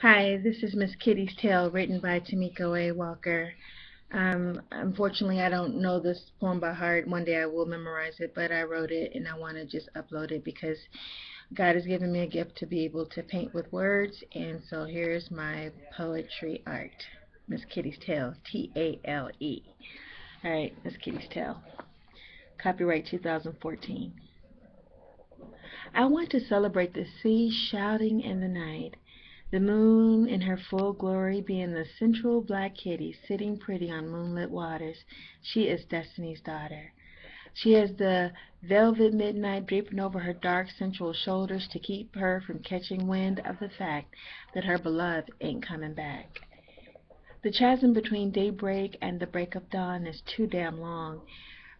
Hi, this is Miss Kitty's Tale, written by Tamiko A. Walker. Unfortunately, I don't know this poem by heart. One day I will memorize it, but I wrote it and I want to just upload it because God has given me a gift to be able to paint with words, and so here's my poetry art. Miss Kitty's Tale, Tale. All right, Miss Kitty's Tale. Copyright 2014. I want to celebrate the sea shouting in the night, the moon in her full glory being the central black kitty sitting pretty on moonlit waters. She is Destiny's daughter. She has the velvet midnight draping over her dark sensual shoulders to keep her from catching wind of the fact that her beloved ain't coming back. The chasm between daybreak and the break of dawn is too damn long.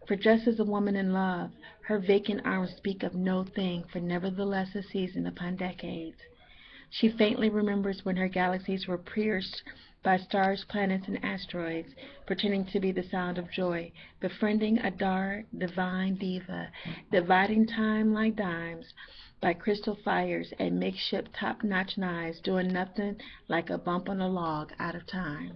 For just as a woman in love, her vacant arms speak of no thing, for nevertheless a season upon decades. She faintly remembers when her galaxies were pierced by stars, planets, and asteroids, pretending to be the sound of joy, befriending a dark, divine diva, dividing time like dimes by crystal fires and makeshift top-notch knives, doing nothing like a bump on a log out of time.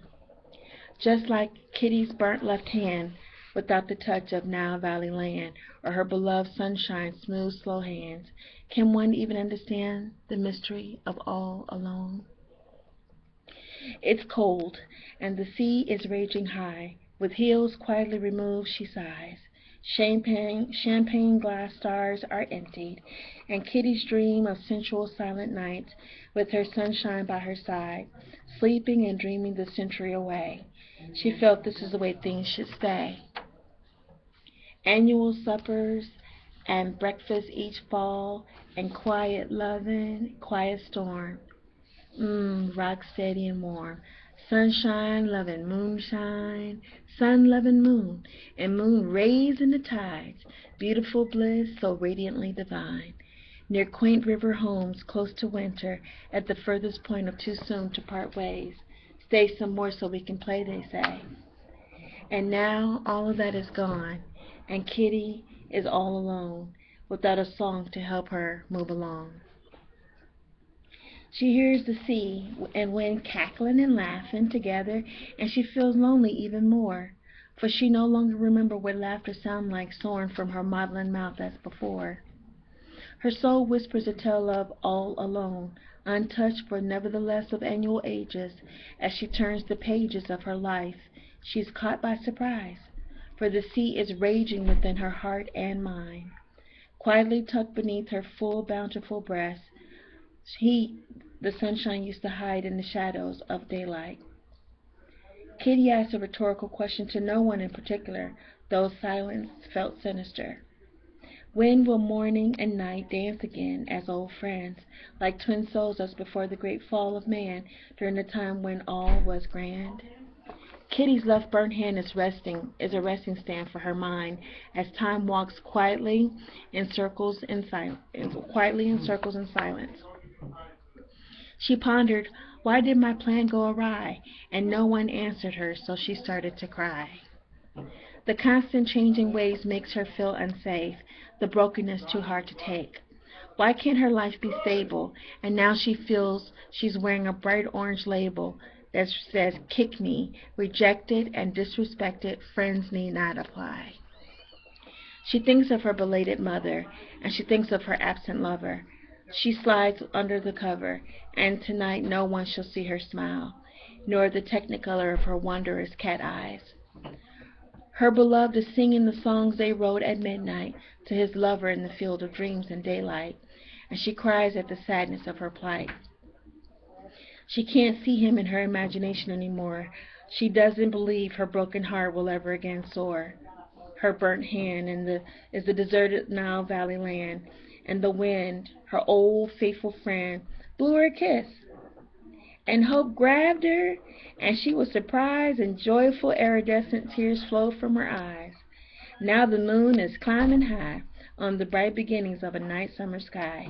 Just like Kitty's burnt left hand without the touch of Nile Valley land, or her beloved sunshine's smooth, slow hands, can one even understand the mystery of all alone? It's cold, and the sea is raging high. With heels quietly removed, she sighs. Champagne glass stars are emptied, and Kitty's dream of sensual silent nights, with her sunshine by her side, sleeping and dreaming the century away. She felt this is the way things should stay. Annual suppers and breakfast each fall, and quiet loving, quiet storm. Rock steady and warm. Sunshine loving moonshine, sun loving moon, and moon raising the tides. Beautiful bliss so radiantly divine. Near quaint river homes close to winter, at the furthest point of too soon to part ways. Stay some more so we can play, they say. And now all of that is gone, and Kitty is all alone, without a song to help her move along. She hears the sea and wind cackling and laughing together, and she feels lonely even more, for she no longer remembers what laughter sounded like soaring from her maudlin mouth as before. Her soul whispers a tale of all alone, untouched but nevertheless of annual ages. As she turns the pages of her life, she is caught by surprise, for the sea is raging within her heart and mind. Quietly tucked beneath her full, bountiful breast, he, the sunshine, used to hide in the shadows of daylight. Kitty asked a rhetorical question to no one in particular, though silence felt sinister. When will morning and night dance again as old friends, like twin souls as before the great fall of man, during the time when all was grand? Kitty's left burnt hand is a resting stand for her mind, as time walks quietly in circles in silence. She pondered, why did my plan go awry? And no one answered her, so she started to cry. The constant changing waves makes her feel unsafe, the brokenness too hard to take. Why can't her life be stable? And now she feels she's wearing a bright orange label that says, kick me, rejected and disrespected, friends need not apply. She thinks of her belated mother, and she thinks of her absent lover. She slides under the cover, and tonight no one shall see her smile, nor the technicolor of her wondrous cat eyes. Her beloved is singing the songs they wrote at midnight to his lover in the field of dreams and daylight, and she cries at the sadness of her plight. She can't see him in her imagination anymore. She doesn't believe her broken heart will ever again soar. Her burnt hand is the deserted Nile Valley land, and the wind, her old faithful friend, blew her a kiss. And hope grabbed her, and she was surprised, and joyful iridescent tears flowed from her eyes. Now the moon is climbing high on the bright beginnings of a night summer sky,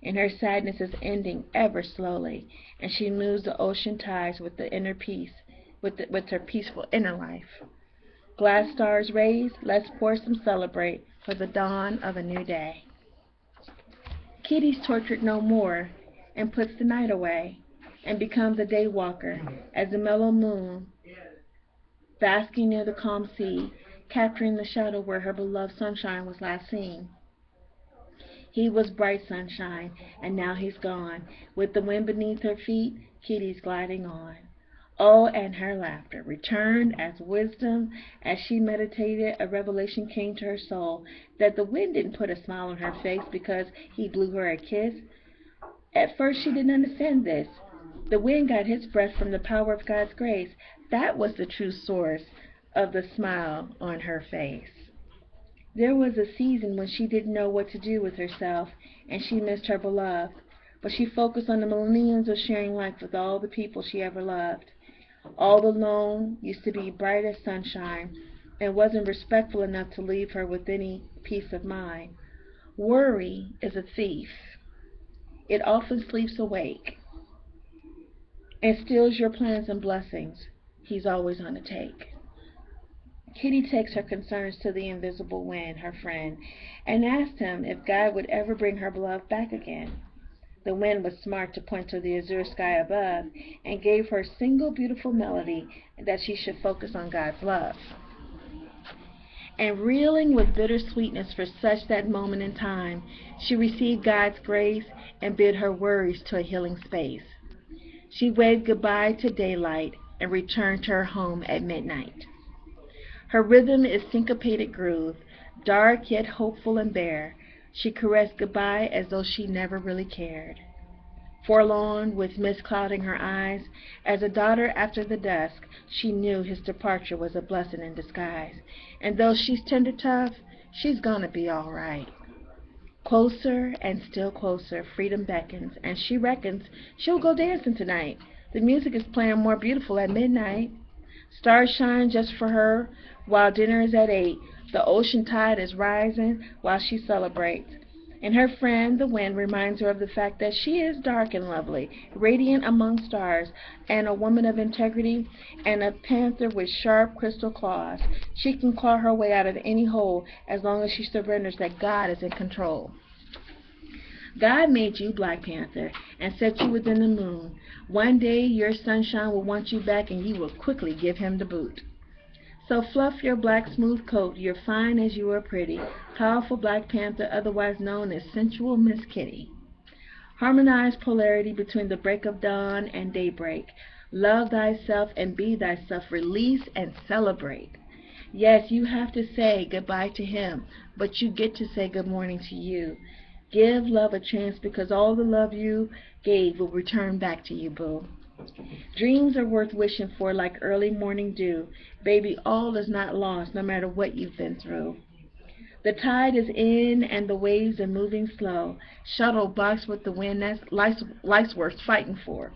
and her sadness is ending ever slowly, and she moves the ocean tides with the inner peace, with her peaceful inner life. Glass stars raised, let's pour some celebrate for the dawn of a new day. Kitty's tortured no more, and puts the night away. and becomes a day walker as the mellow moon, basking near the calm sea, capturing the shadow where her beloved sunshine was last seen. He was bright sunshine, and now he's gone. With the wind beneath her feet, Kitty's gliding on. Oh, and her laughter returned as wisdom. As she meditated, a revelation came to her soul that the wind didn't put a smile on her face because he blew her a kiss. At first she didn't understand this. The wind got his breath from the power of God's grace. That was the true source of the smile on her face. There was a season when she didn't know what to do with herself, and she missed her beloved. But she focused on the millenniums of sharing life with all the people she ever loved. All alone used to be bright as sunshine, and wasn't respectful enough to leave her with any peace of mind. Worry is a thief. It often sleeps awake and steals your plans and blessings. He's always on the take. Kitty takes her concerns to the invisible wind, her friend, and asked him if God would ever bring her beloved back again. The wind was smart to point to the azure sky above and gave her a single beautiful melody that she should focus on God's love. And reeling with bitter sweetness for such that moment in time, she received God's grace and bid her worries to a healing space. She waved goodbye to daylight and returned to her home at midnight. Her rhythm is syncopated groove, dark yet hopeful and bare. She caressed goodbye as though she never really cared. Forlorn, with mist clouding her eyes, as a daughter after the dusk, she knew his departure was a blessing in disguise. And though she's tender tough, she's gonna be all right. Closer and still closer, freedom beckons, and she reckons she'll go dancing tonight. The music is playing more beautiful at midnight. Stars shine just for her while dinner is at 8. The ocean tide is rising while she celebrates. And her friend, the wind, reminds her of the fact that she is dark and lovely, radiant among stars, and a woman of integrity, and a panther with sharp crystal claws. She can claw her way out of any hole as long as she surrenders that God is in control. God made you, Black Panther, and set you within the moon. One day your sunshine will want you back, and you will quickly give him the boot. So fluff your black smooth coat, you're fine as you are pretty, powerful Black Panther, otherwise known as sensual Miss Kitty. Harmonize polarity between the break of dawn and daybreak. Love thyself and be thyself, release and celebrate. Yes, you have to say goodbye to him, but you get to say good morning to you. Give love a chance because all the love you gave will return back to you, boo. Dreams are worth wishing for like early morning dew. Baby, all is not lost no matter what you've been through. The tide is in and the waves are moving slow. Shuttle box with the wind, that's life's worth fighting for.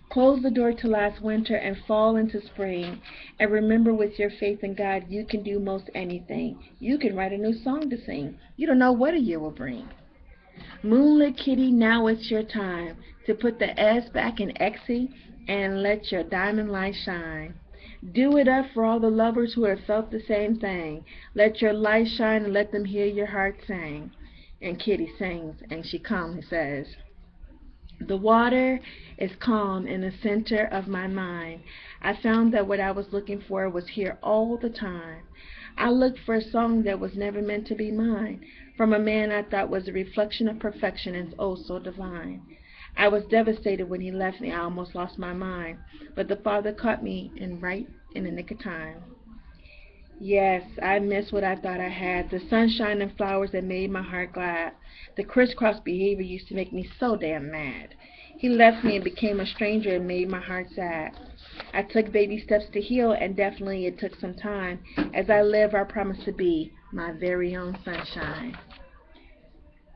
Close the door to last winter and fall into spring. And remember, with your faith in God, you can do most anything. You can write a new song to sing. You don't know what a year will bring. Moonlit Kitty, now it's your time to put the S back in Exy and let your diamond light shine. Do it up for all the lovers who have felt the same thing. Let your light shine and let them hear your heart sing. And Kitty sings, and she calmly says, the water is calm in the center of my mind. I found that what I was looking for was here all the time. I looked for a song that was never meant to be mine, from a man I thought was a reflection of perfection and oh so divine. I was devastated when he left me. I almost lost my mind, but the Father caught me right in the nick of time. Yes, I miss what I thought I had, the sunshine and flowers that made my heart glad. The crisscross behavior used to make me so damn mad. He left me and became a stranger and made my heart sad. I took baby steps to heal, and definitely it took some time. As I live, I promise to be my very own sunshine.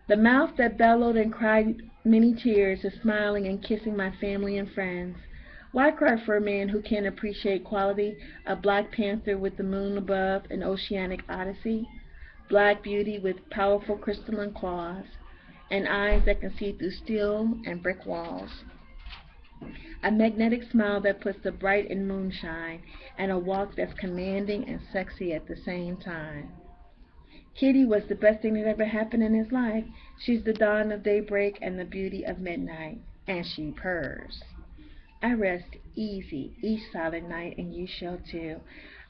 The mouth that bellowed and cried many tears is smiling and kissing my family and friends. Why cry for a man who can't appreciate quality? A Black Panther with the moon above, an oceanic odyssey. Black beauty with powerful crystalline claws, and eyes that can see through steel and brick walls. A magnetic smile that puts the bright in moonshine, and a walk that's commanding and sexy at the same time. Kitty was the best thing that ever happened in his life. She's the dawn of daybreak and the beauty of midnight, and she purrs. I rest easy each silent night, and you shall too.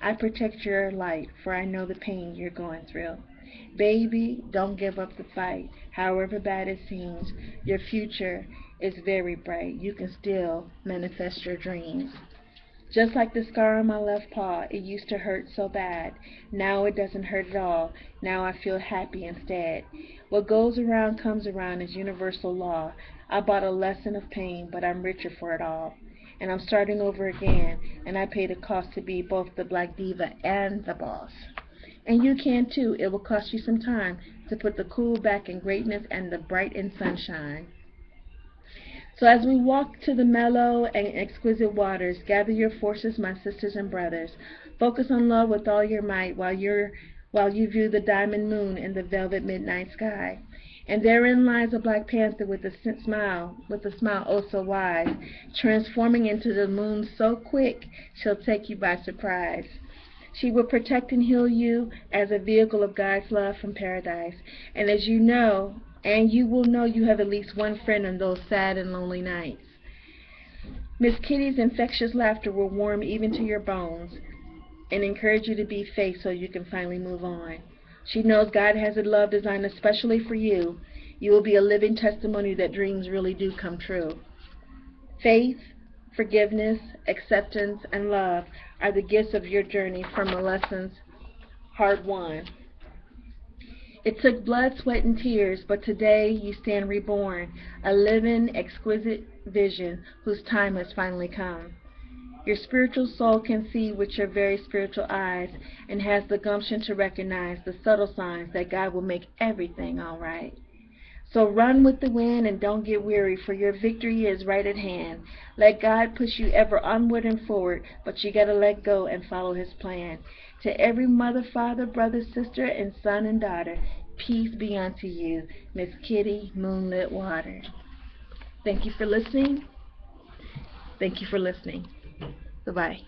I protect your light, for I know the pain you're going through. Baby, don't give up the fight, however bad it seems. Your future is very bright. You can still manifest your dreams. Just like the scar on my left paw, it used to hurt so bad. Now it doesn't hurt at all. Now I feel happy instead. What goes around comes around is universal law. I bought a lesson of pain, but I'm richer for it all. And I'm starting over again, and I pay the cost to be both the black diva and the boss. And you can too. It will cost you some time to put the cool back in greatness and the bright in sunshine. So as we walk to the mellow and exquisite waters, gather your forces, my sisters and brothers. Focus on love with all your might while you view the diamond moon in the velvet midnight sky. And therein lies a black panther with a smile oh so wise, transforming into the moon so quick she'll take you by surprise. She will protect and heal you as a vehicle of God's love from paradise. And as you know, and you will know, you have at least one friend on those sad and lonely nights. Miss Kitty's infectious laughter will warm even to your bones and encourage you to be faith so you can finally move on. She knows God has a love designed especially for you. You will be a living testimony that dreams really do come true. Faith, forgiveness, acceptance, and love are the gifts of your journey from the lessons hard won. It took blood, sweat, and tears, but today you stand reborn, a living, exquisite vision whose time has finally come. Your spiritual soul can see with your very spiritual eyes and has the gumption to recognize the subtle signs that God will make everything all right. So run with the wind and don't get weary, for your victory is right at hand. Let God push you ever onward and forward, but you gotta let go and follow His plan. To every mother, father, brother, sister, and son and daughter, peace be unto you, Miss Kitty, Moonlit Water. Thank you for listening. Thank you for listening. Bye-bye.